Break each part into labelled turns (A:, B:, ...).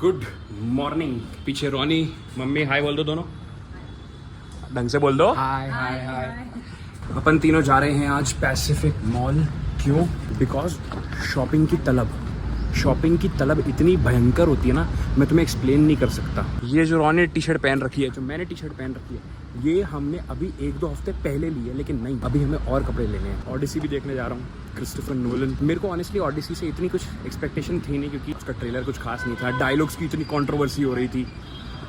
A: Good morning. पीछे रोनी mummy हाय बोल दो, दोनों ढंग से बोल दो।
B: हाय हाय हाय।
A: अपन तीनों जा रहे हैं आज पैसिफिक मॉल। क्यों? बिकॉज शॉपिंग की तलब इतनी भयंकर होती है ना, मैं तुम्हें एक्सप्लेन नहीं कर सकता। ये जो रोनी टी शर्ट पहन रखी है, जो मैंने टी शर्ट पहन रखी है, ये हमने अभी 1-2 हफ्ते पहले ली है, लेकिन नहीं, अभी हमें और कपड़े लेने हैं। ऑडिसी भी देखने जा रहा हूँ, क्रिस्टोफर नोलन। मेरे को ऑनेस्टली ऑडिसी से इतनी कुछ एक्सपेक्टेशन थी नहीं, क्योंकि उसका ट्रेलर कुछ खास नहीं था। डायलॉग्स की इतनी कंट्रोवर्सी हो रही थी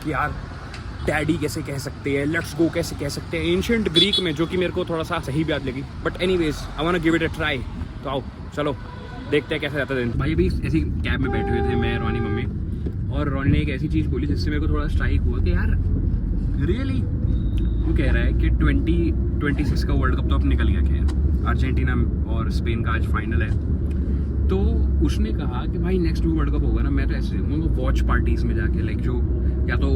A: कि यार डैडी कैसे कह सकते हैं, लेट्स गो कैसे कह सकते हैं एंशिएंट ग्रीक में, जो कि मेरे को थोड़ा सा सही बात लगी। But anyways I want to give it a try. तो आओ चलो देखते हैं कैसा जाता है दिन। भाई अभी ऐसी कैब में बैठे हुए थे मैं, रोनी, मम्मी, और रोनी ने एक ऐसी चीज़ बोली जिससे मेरे को थोड़ा स्ट्राइक हुआ कि यार रियली वो कह रहा है कि 2026 का वर्ल्ड कप तो अब निकल गया। खैर अर्जेंटीना और स्पेन का आज फाइनल है। तो उसने कहा कि भाई नेक्स्ट भी वर्ल्ड कप होगा ना, मैं तो ऐसे वॉच पार्टीज़ में जाके, लाइक जो या तो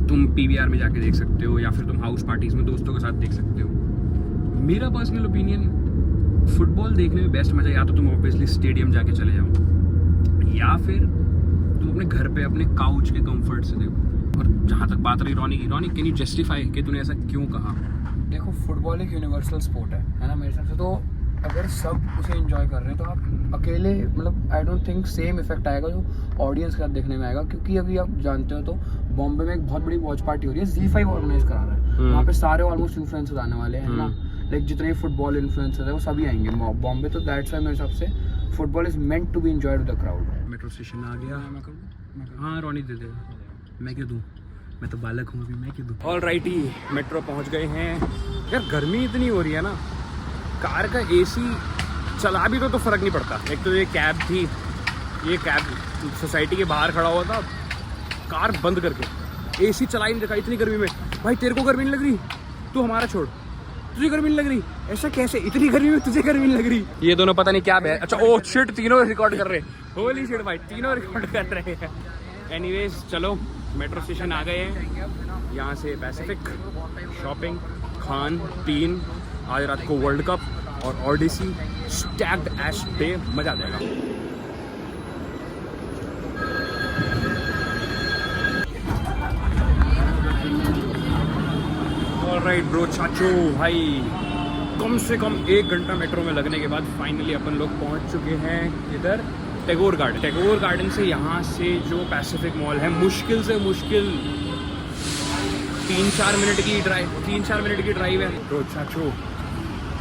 A: तुम PVR में जाके देख सकते हो या फिर तुम हाउस पार्टीज़ में दोस्तों के साथ देख सकते हो। मेरा पर्सनल ओपिनियन, फुटबॉल देखने में बेस्ट मज़ा या तो तुम ऑब्वियसली स्टेडियम जाके चले जाओ, या फिर तुम अपने घर पे अपने काउच के कंफर्ट से देखो। और जहाँ तक बात रही रोनी की, रोनी कैन यू जस्टिफाई कि तूने ऐसा क्यों कहा?
B: देखो, फुटबॉल एक यूनिवर्सल स्पोर्ट है ना मेरे हिसाब से। तो अगर सब उसे एंजॉय कर रहे हैं तो आप अकेले, मतलब I don't think same effect आएगा जो ऑडियंस के साथ देखने में आएगा। क्योंकि अभी आप जानते हो तो बॉम्बे में एक बहुत बड़ी वॉच पार्टी हो रही है, Z5 ऑर्गेनाइज करा रहा है। वहाँ पे सारे ऑलमोस्ट इन्फ्लुएंसर्स आने वाले हैं ना, लाइक जितने फुटबॉल इन्फ्लुएंसर्स है वो सभी आएंगे बॉम्बे। तो दैट्स व्हाई मेरे हिसाब से football is meant to be enjoyed with the crowd.
A: Metro station आ गया। हाँ रोनी दे दे, मैं क्यों दूँ, मैं तो बालक हूँ अभी, मैं क्यों दूँ। ऑल राइटी, मेट्रो पहुँच गए हैं। यार गर्मी इतनी हो रही है ना, कार का AC चला भी तो फ़र्क नहीं पड़ता। एक तो ये कैब थी, ये कैब सोसाइटी के बाहर खड़ा हुआ था, कार बंद करके AC चला ही नहीं रखा इतनी गर्मी में। भाई तेरे को गर्मी नहीं लग रही? तू हमारा छोड़, तुझे गर्मी नहीं लग रही? ऐसा कैसे, इतनी गर्मी में तुझे गर्मी नहीं लग रही? ये दोनों पता नहीं क्या है। अच्छा ओ शिट, तीनों रिकॉर्ड कर रहे हैं। होली शिट भाई, तीनों रिकॉर्ड कर रहे हैं। एनीवेज चलो मेट्रो स्टेशन आ गए हैं। यहाँ से पैसिफिक, शॉपिंग, खान पीन, आज रात को वर्ल्ड कप और ऑडिसी, स्टैग्ड एश डे, मजा आ जाएगा। ऑलराइट ब्रो चाचो भाई, कम से कम 1 घंटा मेट्रो में लगने के बाद फाइनली अपन लोग पहुंच चुके हैं इधर टैगोर गार्डन। टैगोर गार्डन से यहाँ से जो पैसिफिक मॉल है, मुश्किल से मुश्किल 3-4 मिनट की ड्राइव है। ब्रो चाचो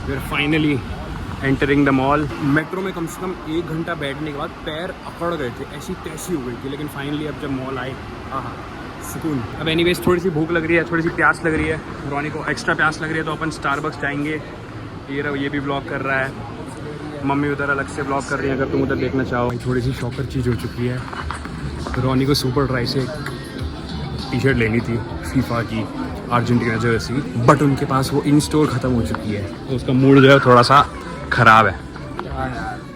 A: we are finally entering the mall. Metro में कम से कम 1 घंटा बैठने के बाद पैर अकड़ गए थे, ऐसी तैसी हो गई थी, लेकिन फाइनली अब जब मॉल आए, हाँ सुकून। अब एनीवेज थोड़ी सी भूख लग रही है, थोड़ी सी प्यास लग रही है, रोनी को एक्स्ट्रा प्यास लग रही है, तो अपन स्टारबक्स जाएंगे। ये भी ब्लॉग कर रहा है, मम्मी उधर अलग से ब्लॉग कर रही है, अगर तुम उधर देखना चाहो। थोड़ी सी शॉकर चीज़ हो चुकी है। रोनी को सुपर ड्राई से टी शर्ट लेनी थी फीफा की, अर्जेंटीना जर्सी, बट उनके पास वो इन स्टोर ख़त्म हो चुकी है, तो उसका मूड जो है थोड़ा सा ख़राब है।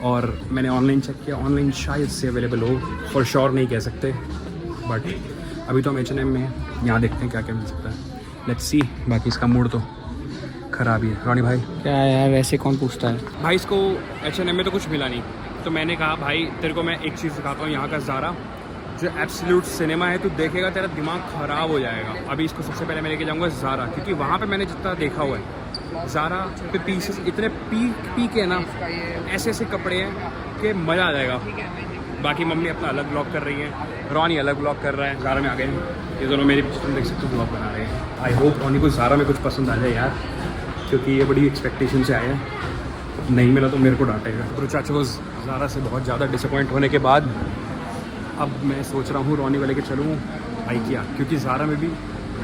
A: और मैंने ऑनलाइन चेक किया, ऑनलाइन शायद से अवेलेबल हो, फॉर श्योर नहीं कह सकते, बट अभी तो हम H&M में हैं, यहाँ देखते हैं क्या क्या मिल सकता है। Let's see. बाकी इसका मूड तो ख़राब ही है। रोनी भाई
B: क्या है यार, वैसे कौन पूछता है
A: भाई? इसको H&M में तो कुछ मिला नहीं, तो मैंने कहा भाई तेरे को मैं एक चीज़ दिखाता हूँ, यहाँ का ज़ारा जो एब्सोल्यूट सिनेमा है, तू देखेगा तेरा दिमाग ख़राब हो जाएगा। अभी इसको सबसे पहले मैं लेके जाऊँगा ज़ारा, क्योंकि वहाँ पे मैंने जितना देखा हुआ है ज़ारा पे पीसेस इतने पीक है ना, ऐसे ऐसे कपड़े हैं कि मज़ा आ जाएगा। बाकी मम्मी अपना अलग ब्लॉग कर रही है, रोनी अलग ब्लॉग कर रहा है। ज़ारा में आ गए हैं ये दोनों, मेरी तुम देख सकते हो ब्लॉग बना रहे हैं। आई होप रोनी को ज़ारा में कुछ पसंद आ जाए यार, क्योंकि ये बड़ी एक्सपेक्टेशन से आए हैं। नहीं मिला तो मेरे को डांटेगा। तो चाचा को ज़ारा से बहुत ज़्यादा डिसअपॉइंट होने के बाद अब मैं सोच रहा हूँ रोनी वाले के चलूँ IKEA, क्योंकि ज़ारा में भी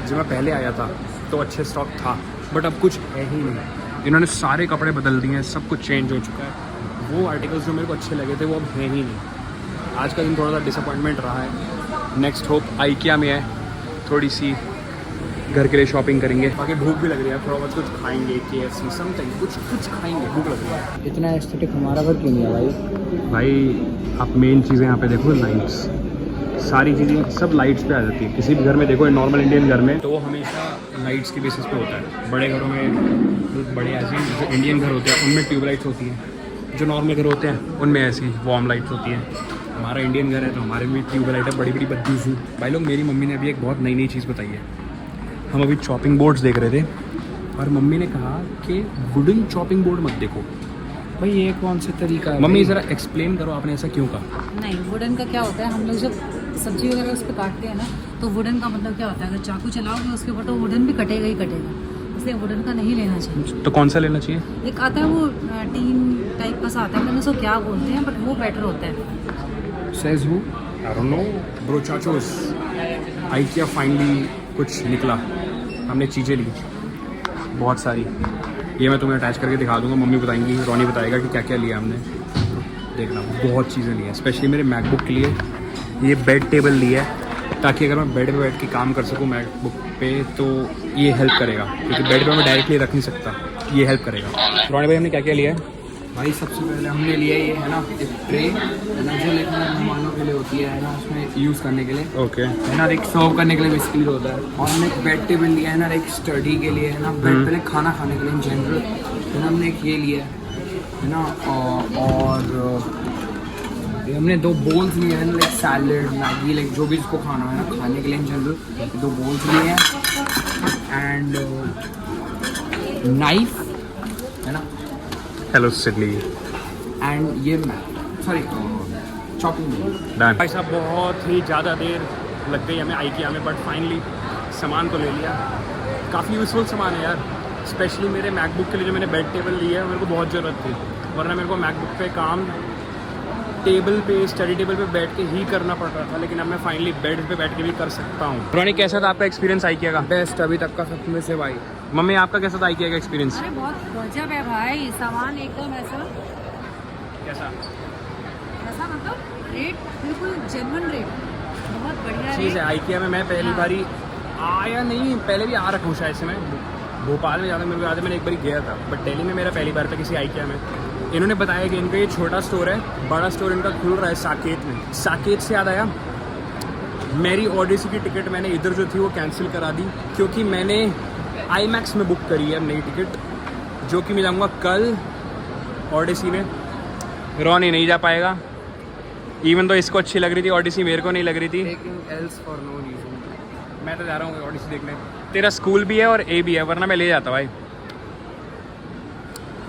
A: जब मैं पहले आया था तो अच्छे स्टॉक था, बट अब कुछ है ही नहीं। इन्होंने सारे कपड़े बदल दिए हैं, सब कुछ चेंज हो चुका है। वो आर्टिकल्स जो मेरे को अच्छे लगे थे वो अब हैं ही नहीं। आज का दिन थोड़ा सा डिसअपॉइंटमेंट रहा है। नेक्स्ट होप IKEA में है, थोड़ी सी घर के लिए शॉपिंग करेंगे। बाकी भूख भी लग रही है, थोड़ा बहुत कुछ खाएंगे, KFC समथिंग, कुछ खाएंगे, भूख लग रही है।
B: इतना एस्थेटिक हमारा घर क्यों नहीं है
A: भाई आप मेन चीज़ें यहाँ पे देखो, लाइट्स, सारी चीज़ें सब लाइट्स पे आ जाती है। किसी भी घर में देखो, नॉर्मल इंडियन घर में तो वो हमेशा लाइट्स की बेसिस पे होता है। बड़े घरों में, बड़े ऐसे जो इंडियन घर होते हैं उनमें ट्यूबलाइट्स होती हैं, जो नॉर्मल घर होते हैं उनमें ऐसी वार्म लाइट्स होती हैं। हमारा इंडियन घर है तो हमारे में ट्यूबलाइट है बड़ी बड़ी बत्ती सी। भाई लोग मेरी मम्मी ने अभी एक बहुत नई चीज़ बताई है। हम अभी चॉपिंग बोर्ड्स देख रहे थे और मम्मी ने कहा कि वुडन चॉपिंग बोर्ड मत देखो।
B: भाई ये कौन सा तरीका है?
A: मम्मी ज़रा एक्सप्लेन करो आपने ऐसा क्यों कहा?
C: नहीं, वुडन का क्या होता है, हम लोग जब सब्जी वगैरह उस पर काटते हैं ना, तो वुडन का मतलब क्या होता है, अगर चाकू चलाओगे उसके ऊपर तो वुडन भी कटेगा ही कटेगा, इसलिए वुडन का नहीं लेना चाहिए।
A: तो कौन सा लेना चाहिए?
C: एक आता है वो टीन टाइप का सा आता है, मैंने उसको क्या बोलते हैं, बट वो बेटर होता है।
B: Says who?
A: I don't know, bro चाचोस। IKEA finally कुछ निकला, हमने चीज़ें ली बहुत सारी। ये मैं तुम्हें अटैच करके दिखा दूंगा, मम्मी बताएंगी, रोनी बताएगा कि क्या क्या लिया हमने। देखना बहुत चीज़ें ली हैं, स्पेशली मेरे मैकबुक के लिए ये बेड टेबल लिया है ताकि अगर मैं बेड पे बैठ के काम कर सकूँ मैकबुक पे तो ये हेल्प करेगा, क्योंकि बेड पे मैं डायरेक्टली रख नहीं सकता, ये हेल्प करेगा। रोनी भाई हमने क्या क्या लिया है?
B: भाई सबसे पहले हमने लिया ये है ना एक ट्रे है ना, जो लेकिन मेहमानों के लिए होती है ना, उसमें यूज़ करने के लिए
A: ओके
B: है ना, एक सर्व करने के लिए बेसिकली होता है। और हमने एक बेड टेबल लिया है ना, एक स्टडी के लिए है ना, बेड पहले खाना खाने के लिए इन जनरल है ना, हमने एक ये लिया है ना। और ये हमने 2 बोल्स लिए हैं, लाइक सैलड मैगी लाइक जो भी इसको खाना है ना खाने के लिए इन जनरल 2 बोल्स लिए हैं। एंड नाइफ है ना,
A: हेलो सिडली
B: एंड ये सॉरी चॉपिंग बोर्ड।
A: भाई साहब बहुत ही ज़्यादा देर लग गई हमें IKEA में, बट फाइनली सामान तो ले लिया। काफ़ी यूज़फुल सामान है यार, स्पेशली मेरे मैकबुक के लिए जो मैंने बेड टेबल लिया है मेरे को बहुत ज़रूरत थी, वरना मेरे को मैकबुक पे काम टेबल पे स्टडी टेबल पे बैठ के ही करना पड़ रहा था, लेकिन अब मैं फाइनली बेड पे बैठ के भी कर सकता हूँ। रोनी कैसा था आपका एक्सपीरियंस IKEA का?
B: बेस्ट अभी तक का सब में से भाई।
A: मम्मी आपका कैसा था IKEA का एक्सपीरियंस?
C: अरे बहुत गजब है भाई, सामान एकदम ऐसा
A: कैसा
C: ऐसा मतलब रेट बिल्कुल जेन्युइन रेट, बहुत बढ़िया
A: चीज़
C: रेट।
A: है IKEA में। मैं पहली बारी आया नहीं, पहले भी आ रखा हूँ शायद से, मैं भोपाल में ज़्यादा मेरे को याद है मैंने एक बार गया था, बट दिल्ली में मेरा पहली बार था किसी IKEA में। इन्होंने बताया कि इनका ये छोटा स्टोर है, बड़ा स्टोर इनका खुल रहा है साकेत में। साकेत से याद आया, मेरी ओडिसी की टिकट मैंने इधर जो थी वो कैंसिल करा दी, क्योंकि मैंने IMAX में बुक करी है नई टिकट, जो कि मैं जाऊँगा कल ओडिसी में। रोनी नहीं जा पाएगा, इवन तो इसको अच्छी लग रही थी ओडिसी, मेरे को नहीं लग रही थी।
B: Taking L's for no reason.
A: मैं तो जा रहा हूँ ओडिसी देखने। तेरा स्कूल भी है और A भी है, वरना मैं ले जाता भाई।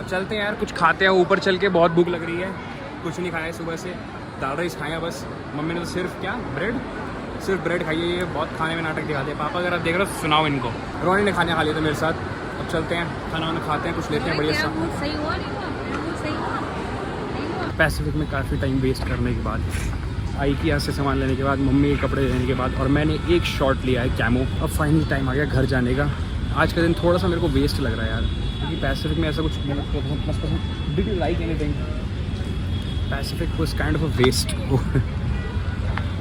A: चलते हैं यार, कुछ खाते हैं, ऊपर चल के बहुत भूख लग रही है। कुछ नहीं खाया सुबह से, दाल राइस खाया बस। मम्मी ने तो सिर्फ सिर्फ ब्रेड खाई है। ये बहुत खाने में नाटक दिखाते हैं। पापा अगर आप देख रहे हो सुनाओ इनको। रोनी ने खाने खा लिया था मेरे साथ। अब चलते हैं, खाना वाना खाते हैं, कुछ लेते हैं बढ़िया सा।
C: सही हुआ नहीं हुआ, बिल्कुल सही हुआ।
A: पैसिफिक में काफ़ी टाइम वेस्ट करने के बाद, IKEA से सामान लेने के बाद, मम्मी के कपड़े लेने के बाद, और मैंने एक शॉर्ट लिया है कैमो। अब फाइनली टाइम आ गया घर जाने का। आज का दिन थोड़ा सा मेरे को वेस्ट लग रहा है यार, क्योंकि पैसिफिक में ऐसा कुछ did you like anything? Pacific was kind of a waste.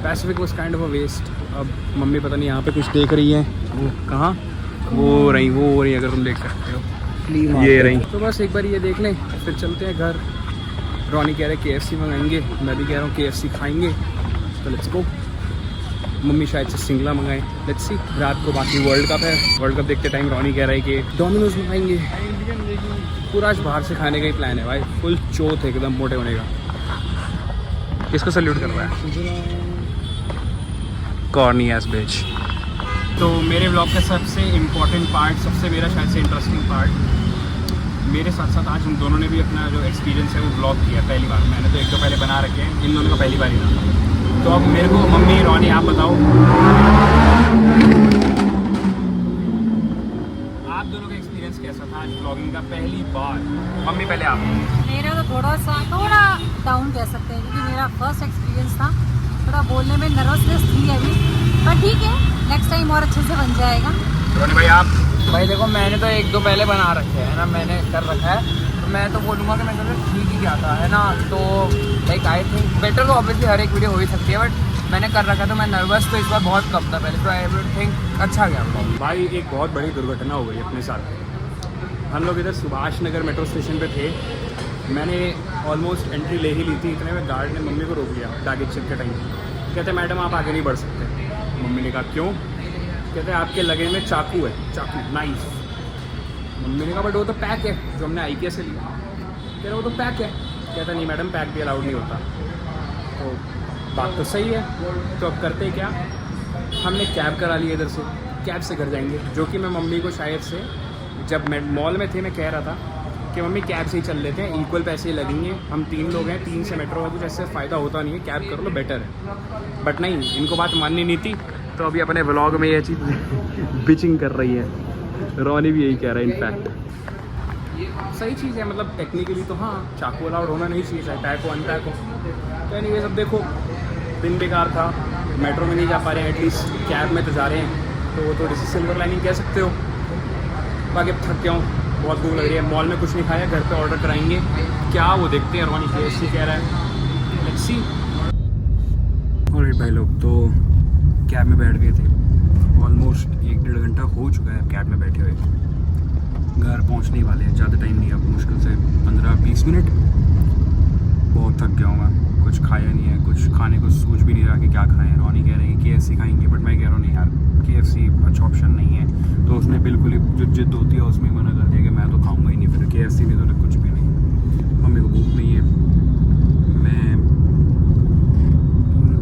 A: Pacific was kind of a waste. अब मम्मी पता नहीं यहाँ पे कुछ देख रही है, वो कहाँ, वो रही, अगर तुम देख सकते हो ये रही। तो बस एक बार ये देख लें, फिर चलते हैं घर। रोनी कह रहे KFC मंगाएंगे, मैं भी कह रहा हूँ KFC खाएंगे, तो लेट्स गो। मम्मी शायद से सिंगला मंगाए, लेट्स सी। रात को बाकी वर्ल्ड कप है, वर्ल्ड कप देखते टाइम रोनी कह रहा है कि डोमिनोज मंगाएंगे। पूरा आज बाहर से खाने का ही प्लान है भाई, फुल चोथ है एकदम मोटे होने का। किसको सल्यूट कर रहा है? कॉर्नी एस बिच। तो मेरे ब्लॉग का सबसे इम्पोर्टेंट पार्ट, सबसे मेरा शायद से इंटरेस्टिंग पार्ट, मेरे साथ साथ आज हम दोनों ने भी अपना जो एक्सपीरियंस है वो ब्लॉग किया पहली बार। मैंने तो एक दो पहले बना रखे हैं, इन दोनों का पहली बार ही था। तो अब मेरे को मम्मी रोनी आप बताओ, आप दोनों का एक्सपीरियंस कैसा था आज ब्लॉगिंग का पहली बार? मम्मी पहले आप।
C: मेरा तो थोड़ा डाउन कह सकते हैं, क्योंकि मेरा फर्स्ट एक्सपीरियंस था। थोड़ा बोलने में नर्वसनेस थी अभी, पर ठीक है, नेक्स्ट टाइम और अच्छे से बन जाएगा।
A: रोनी भाई आप?
B: भाई देखो, मैंने तो एक दो पहले बना रखे हैं ना, मैंने कर रखा है, तो मैं तो बोलूँगा कि मैं तो ठीक ही क्या था है ना। तो लाइक आई थिंक बेटर तो ऑब्वियसली हर एक वीडियो हो ही सकती है, बट मैंने कर रखा तो मैं नर्वस तो इस बार बहुत कम था पहले, तो आई वुड थिंक अच्छा गया।
A: भाई एक बहुत बड़ी दुर्घटना हो गई अपने साथ। हम लोग इधर सुभाष नगर मेट्रो स्टेशन पे थे, मैंने ऑलमोस्ट एंट्री ले ही ली थी, इतने में गार्ड ने मम्मी को रोक लिया बैगेज चेक के टाइम। कहते मैडम आप आगे नहीं बढ़ सकते। मम्मी ने कहा क्यों? कहते आपके लगेज में चाकू है, चाकू नाइफ। मम्मी ने कहा बट वो तो पैक है जो हमने IKEA से लिया। कह रहे वो तो पैक है। कहता नहीं मैडम पैक भी अलाउड नहीं होता। तो बात तो सही है, तो अब करते क्या, हमने कैब करा ली इधर से, कैब से घर जाएंगे। जो कि मैं मम्मी को शायद से, जब मैं मॉल में थे मैं कह रहा था कि मम्मी कैब से ही चल लेते हैं, इक्वल पैसे ही लगेंगे, हम 3 लोग हैं, 3 से मेट्रो का कुछ ऐसे फ़ायदा होता नहीं है, कैब कर लो बेटर है। बट नहीं, इनको बात माननी नहीं थी, तो अभी अपने व्लॉग में ये चीज़ बिचिंग कर रही है। रोनी भी यही कह रहा है इनफैक्ट। सही चीज़ है, मतलब टेक्निकली तो हाँ चाकू अलाउड होना नहीं चाहिए, चाहे पैक हो अनपैक हो। तो एनीवेज अब देखो, दिन बेकार था, मेट्रो में नहीं जा पा रहे हैं, एटलीस्ट कैब में तो जा रहे हैं, तो वो थोड़ी सी सिल्वर लाइनिंग कह सकते हो। बाकी अब थक गया हूँ, बहुत भूख लग रही है, मॉल में कुछ नहीं खाया, घर पे ऑर्डर कराएंगे, क्या वो देखते हैं। रोनी KFC कह रहा है, लेट्स सी। ऑलराइट भाई लोग, तो कैब में बैठ गए थे, ऑलमोस्ट 1-1.5 घंटा हो चुका है कैब में बैठे हुए, घर पहुंचने वाले हैं, ज़्यादा टाइम नहीं है, अब मुश्किल से 15-20 मिनट। बहुत थक गया हूँ मैं, कुछ खाया नहीं है, कुछ खाने को सोच भी नहीं रहा कि क्या खाएं। रोनी कह रही है KFC खाएंगे, बट मैं कह रहा हूँ नहीं यार, KFC अच्छा ऑप्शन नहीं है। तो उसने बिल्कुल ही जो जिद होती है उसमें मना कर दिया कि मैं तो खाऊंगा ही नहीं, फिर KFC नहीं तो कुछ भी नहीं। मम्मी को भूख नहीं है,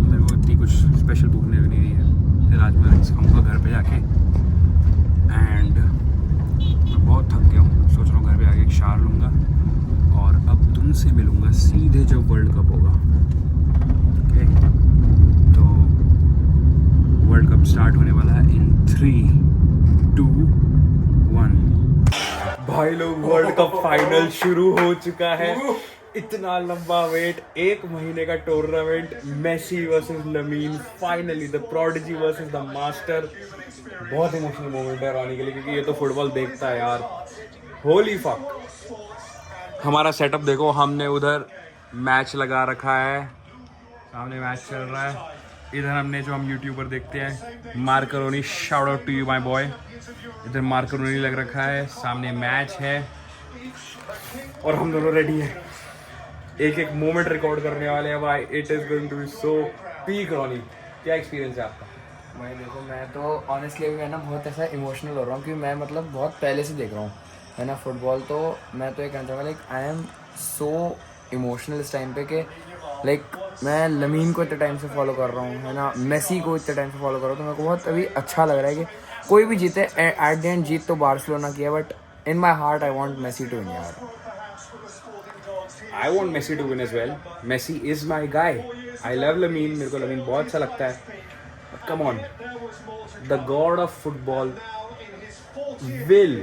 A: मेरे को इतनी कुछ स्पेशल भूख नहीं रही है, फिर आज मैं राइस खाऊँगा घर पे जाके। एंड मैं बहुत थक गया हूँ, सोच रहा हूँ घर पे आके एक शावर लूँगा और अब तुमसे मिलूँगा सीधे जब वर्ल्ड कप होगा। ओके, तो वर्ल्ड कप स्टार्ट होने वाला है इन 3, 2, 1। भाई लोग, वर्ल्ड कप फाइनल शुरू हो चुका है। इतना लंबा वेट, 1 महीने का tournament, Messi versus Lamine, finally the prodigy versus the master. बहुत इमोशनल मोमेंट है रोनी के लिए, क्योंकि ये तो फुटबॉल देखता है यार। होली फक। हमारा सेटअप देखो, हमने उधर मैच लगा रखा है, सामने मैच चल रहा है। इधर हमने जो हम यूट्यूबर देखते हैं, मार्करोनी, shout out to you my boy, इधर मार्करोनी लग रखा है, सामने मैच है और हम दोनों रेडी हैं। एक एक मोमेंट रिकॉर्ड करने वाले हैं भाई। It is going to be so peak. Ronnie, क्या एक्सपीरियंस है आपका?
B: भाई देखो, मैं तो ऑनेस्टली मैं ना बहुत ऐसा इमोशनल हो रहा हूँ, क्योंकि मैं मतलब बहुत पहले से देख रहा हूँ है ना फुटबॉल। तो मैं तो ये कहना चाहूँगा, like I am so emotional इस टाइम पे कि लाइक मैं लमीन को इतने टाइम से फॉलो कर रहा हूँ है ना, मेसी को इतने टाइम से फॉलो कर रहा हूँ। तो मेरे को बहुत अभी अच्छा लग रहा है कि कोई भी जीते, एट द एंड जीत तो बार्सिलोना की है, but in my heart I want Messi to win यार।
A: I want Messi to win as well. Messi is my guy. I love Lamine. मेरे को लमीन बहुत अच्छा लगता है. But come on, the god of football will,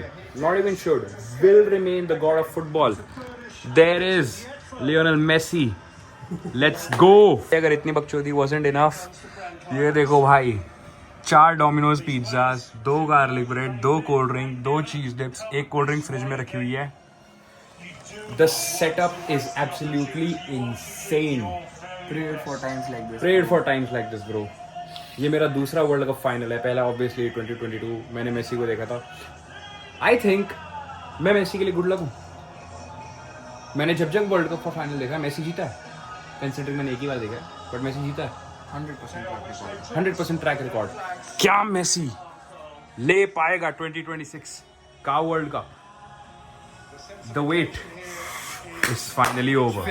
A: not even should, will remain the god of football. There is Lionel Messi. Let's go. अगर इतनी बकचोदी wasn't enough, ये देखो भाई, 4 Domino's pizzas, 2 garlic bread, 2 cold drink, 2 चीज dips, 1 cold drink fridge में रखी हुई है. The setup is absolutely insane.
B: Prayed for times like this.
A: Prayed for times like this, bro. ये मेरा दूसरा वर्ल्ड कप फाइनल है. पहला ऑब्वियसली 2022 मैंने मेसी को देखा था. आई थिंक मैं मेसी के लिए गुड लक हूँ. मैंने जब वर्ल्ड कप का फाइनल देखा, मेसी जीता है. कंसिडरिंग मैंने एक ही बार देखा है, बट मेसी जीता है. 100% ट्रैक रिकॉर्ड. क्या मेसी ले पाएगा 2026 का world cup? The wait is finally over.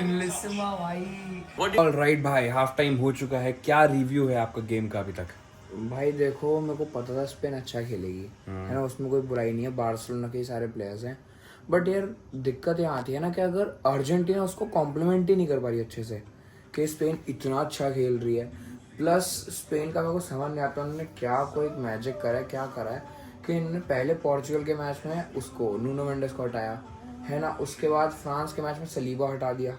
A: All right भाई, हाफ टाइम हो चुका है. क्या रिव्यू है आपका गेम का अभी तक?
B: भाई देखो, मेरे को पता था स्पेन अच्छा खेलेगी है ना, उसमें कोई बुराई नहीं है, बार्सिलोना के सारे प्लेयर्स हैं. बट यार दिक्कत यहाँ आती है ना कि अगर अर्जेंटीना उसको कॉम्प्लीमेंट ही नहीं कर पा रही अच्छे से, कि स्पेन इतना अच्छा खेल रही है. प्लस स्पेन का मेरे को समझ नहीं आता उन्होंने क्या कोई मैजिक करा है, क्या करा है कि इन्होंने पहले पोर्चुगल के मैच में उसको नूनो मेंडेस को हटाया है ना, उसके बाद फ्रांस के मैच में सलीबा हटा दिया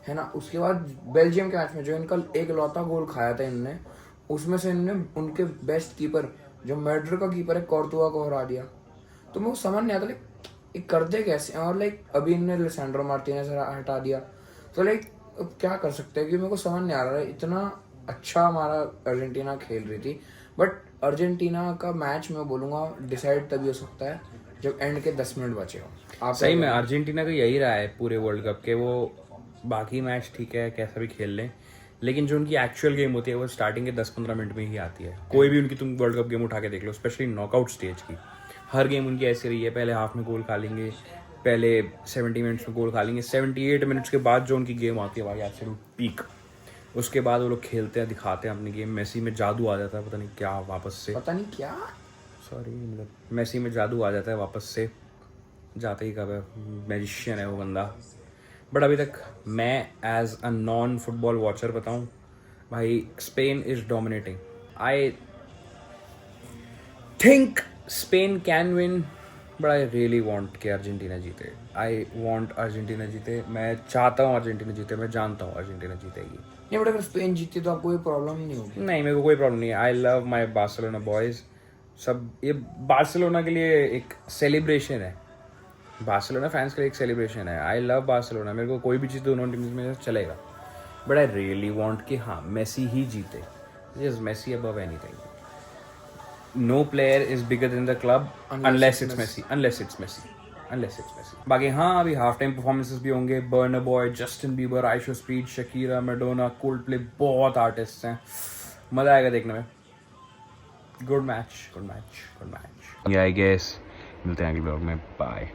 B: है ना, उसके बाद बेल्जियम के मैच में जो इनका एक लौता गोल खाया था इन्होंने, उसमें से इन्होंने उनके बेस्ट कीपर जो मैड्रिड का कीपर है कोर्तुआ को हरा दिया. तो मेरे को समझ नहीं आता लाइक ये करते कैसे. और लाइक अभी इन्होंने लिसेंड्रो मार्टिनेज हटा दिया. तो लाइक क्या कर सकते हैं कि मेरे को समझ नहीं आ रहा है. इतना अच्छा हमारा अर्जेंटीना खेल रही थी, बट अर्जेंटीना का मैच मैं बोलूँगा डिसाइड तभी हो सकता है जब एंड के 10 मिनट बचे हो. आप
A: सही में अर्जेंटीना का यही रहा है पूरे वर्ल्ड कप के. वो बाकी मैच ठीक है कैसा भी खेल लें, लेकिन जो उनकी एक्चुअल गेम होती है वो स्टार्टिंग के 10-15 मिनट में ही आती है. कोई भी उनकी तुम वर्ल्ड कप गेम उठा के देख लो, स्पेशली नॉकआउट स्टेज की, हर गेम उनकी ऐसी रही है. पहले हाफ में गोल खा लेंगे, पहले 70 मिनट्स में गोल खा लेंगे, 78 मिनट्स के बाद जो उनकी गेम आती है भाई एब्सोल्यूट पीक. उसके बाद वो लोग खेलते हैं, दिखाते हैं अपनी गेम। मेसी में जादू आ जाता है, पता नहीं क्या वापस से,
B: पता नहीं क्या,
A: सॉरी मतलब मेसी में जादू आ जाता है वापस से, जाते ही कब है, मैजिशियन है वो बंदा। बट अभी तक मैं as a non football watcher बताऊं भाई, Spain is dominating. I think Spain can win, but I really want कि अर्जेंटीना जीते। आई वांट अर्जेंटीना जीते, मैं चाहता हूँ अर्जेंटीना जीते, मैं जानता हूँ अर्जेंटीना जीतेगी।
B: नहीं बट अगर स्पेन जीती तो आपको कोई प्रॉब्लम ही नहीं होगी।
A: नहीं, मेरे को कोई प्रॉब्लम नहीं है। I love my Barcelona boys. सब ये बार्सिलोना के लिए एक सेलिब्रेशन है, बार्सिलोना फैंस के लिए एक सेलिब्रेशन है। आई लव बार्सिलोना, मेरे को कोई भी चीज़ दोनों टीम्स में चलेगा, बट आई रियली वांट कि हाँ मेसी ही जीते। Just Messi above anything. No player is bigger than the club unless it's Messi, unless it's Messi. बाकी हाँ, अभी हाफ टाइम परफॉर्मेंसेस भी होंगे। Burna Boy, Justin Bieber, IShowSpeed, Shakira, Madonna, Coldplay, बहुत आर्टिस्ट हैं। मज़ा आएगा देखने में। Good match. आई गेस मिलते हैं अगले ब्लॉग में। बाय।